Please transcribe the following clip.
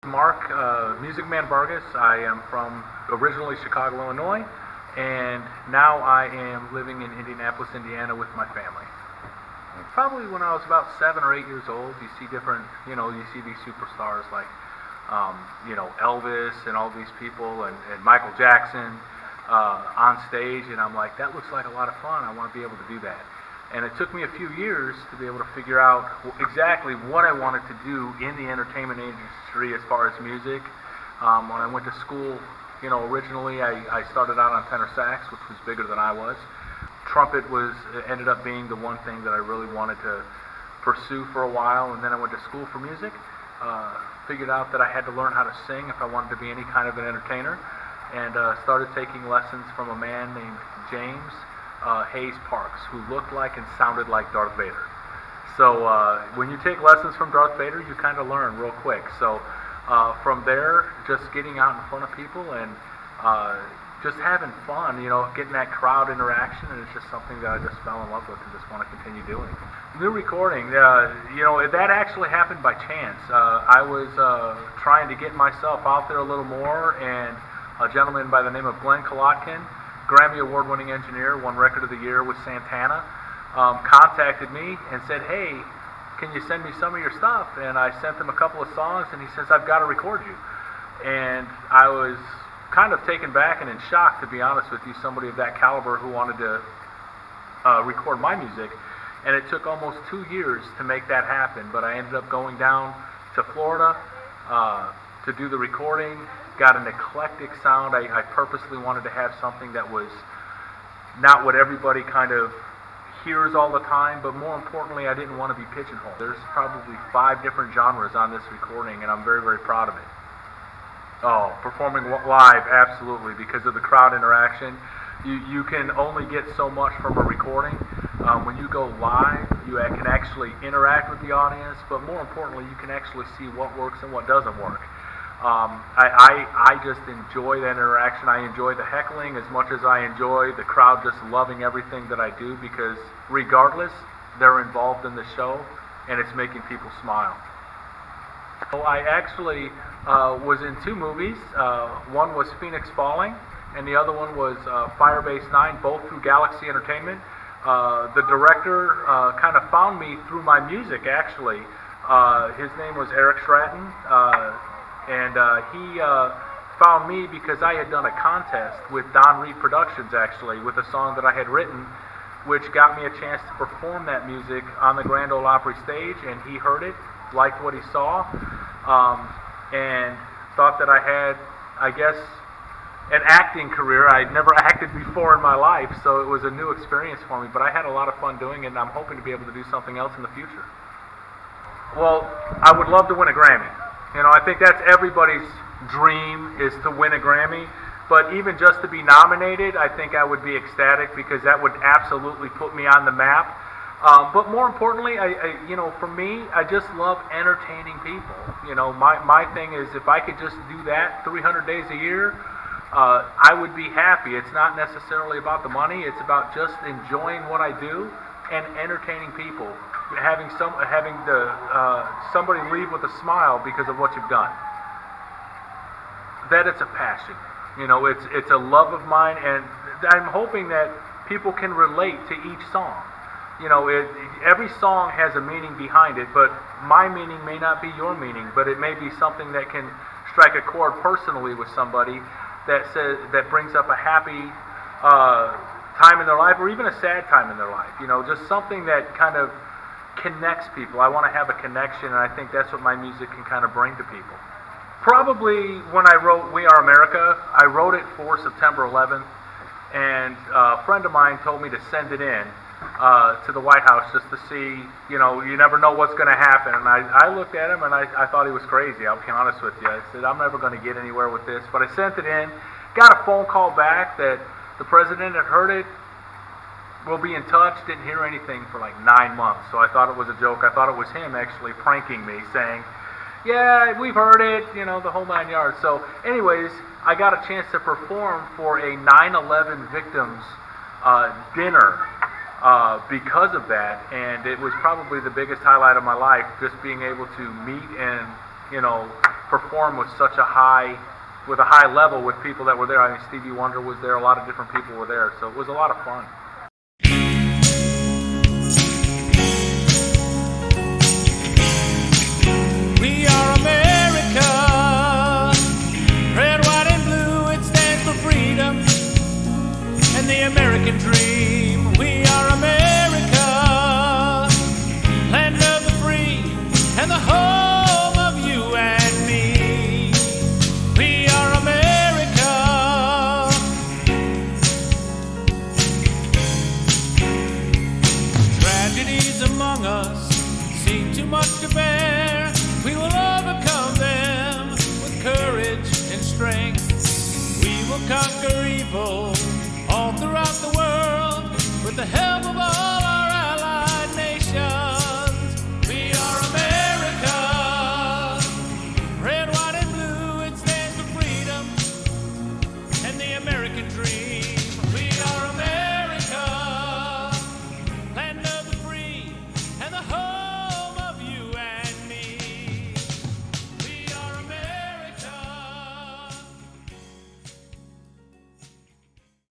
Mark, Music Man Vargas. I am from originally Chicago, Illinois, and now I am living in Indianapolis, Indiana with my family. Probably when I was about 7 or 8 years old, you see different, you see these superstars like, Elvis and all these people and Michael Jackson on stage, and I'm like, that looks like a lot of fun. I want to be able to do that. And it took me a few years to be able to figure out exactly what I wanted to do in the entertainment industry as far as music. When I went to school, originally I started out on tenor sax, which was bigger than I was. Trumpet ended up being the one thing that I really wanted to pursue for a while, and then I went to school for music. Figured out that I had to learn how to sing if I wanted to be any kind of an entertainer, and started taking lessons from a man named James Hayes Parks, who looked like and sounded like Darth Vader. So when you take lessons from Darth Vader, you kind of learn real quick. So from there, just getting out in front of people and just having fun, getting that crowd interaction, and it's just something that I just fell in love with and just want to continue doing. New recording, that actually happened by chance. I was trying to get myself out there a little more, and a gentleman by the name of Glenn Kolotkin, Grammy Award-winning engineer, won Record of the Year with Santana, contacted me and said, hey, can you send me some of your stuff? And I sent him a couple of songs, and he says, I've got to record you. And I was kind of taken back and in shock, to be honest with you, somebody of that caliber who wanted to record my music. And it took almost 2 years to make that happen, but I ended up going down to Florida to do the recording. Got an eclectic sound. I purposely wanted to have something that was not what everybody kind of hears all the time, but more importantly, I didn't want to be pigeonholed. There's probably 5 different genres on this recording, and I'm very, very proud of it. Oh, performing live, absolutely, because of the crowd interaction. You can only get so much from a recording. When you go live, you can actually interact with the audience, but more importantly, you can actually see what works and what doesn't work. I just enjoy that interaction. I enjoy the heckling as much as I enjoy the crowd just loving everything that I do, because regardless, they're involved in the show and it's making people smile. So I actually was in 2 movies. One was Phoenix Falling, and the other one was Firebase 9, both through Galaxy Entertainment. The director kind of found me through my music, actually. His name was Eric Stratton. And he found me because I had done a contest with Don Reed Productions, actually, with a song that I had written, which got me a chance to perform that music on the Grand Ole Opry stage, and he heard it, liked what he saw, and thought that I had, I guess, an acting career. I'd never acted before in my life, so it was a new experience for me, but I had a lot of fun doing it, and I'm hoping to be able to do something else in the future. Well, I would love to win a Grammy. I think that's everybody's dream, is to win a Grammy. But even just to be nominated, I think I would be ecstatic, because that would absolutely put me on the map. But more importantly, for me, I just love entertaining people. My thing is, if I could just do that 300 days a year, I would be happy. It's not necessarily about the money. It's about just enjoying what I do and entertaining people. Having somebody leave with a smile because of what you've done. That it's a passion. It's a love of mine, and I'm hoping that people can relate to each song. Every song has a meaning behind it, but my meaning may not be your meaning, but it may be something that can strike a chord personally with somebody that brings up a happy time in their life, or even a sad time in their life. Just something that kind of connects people. I want to have a connection, and I think that's what my music can kind of bring to people. Probably when I wrote We Are America, I wrote it for September 11th, and a friend of mine told me to send it in to the White House just to see, you never know what's going to happen. And I looked at him, and I thought he was crazy, I'll be honest with you. I said, I'm never going to get anywhere with this. But I sent it in, got a phone call back that the president had heard it, we'll be in touch. Didn't hear anything for like 9 months, so I thought it was a joke. I thought it was him actually pranking me, saying, yeah, we've heard it, the whole 9 yards. So anyways, I got a chance to perform for a 9/11 victims dinner because of that, and it was probably the biggest highlight of my life, just being able to meet and, perform with such a high level with people that were there. I mean, Stevie Wonder was there, a lot of different people were there, so it was a lot of fun. We are America, red, white, and blue, it stands for freedom and the American dream. We are America, land of the free and the home of you and me. We are America. Tragedies among us seem too much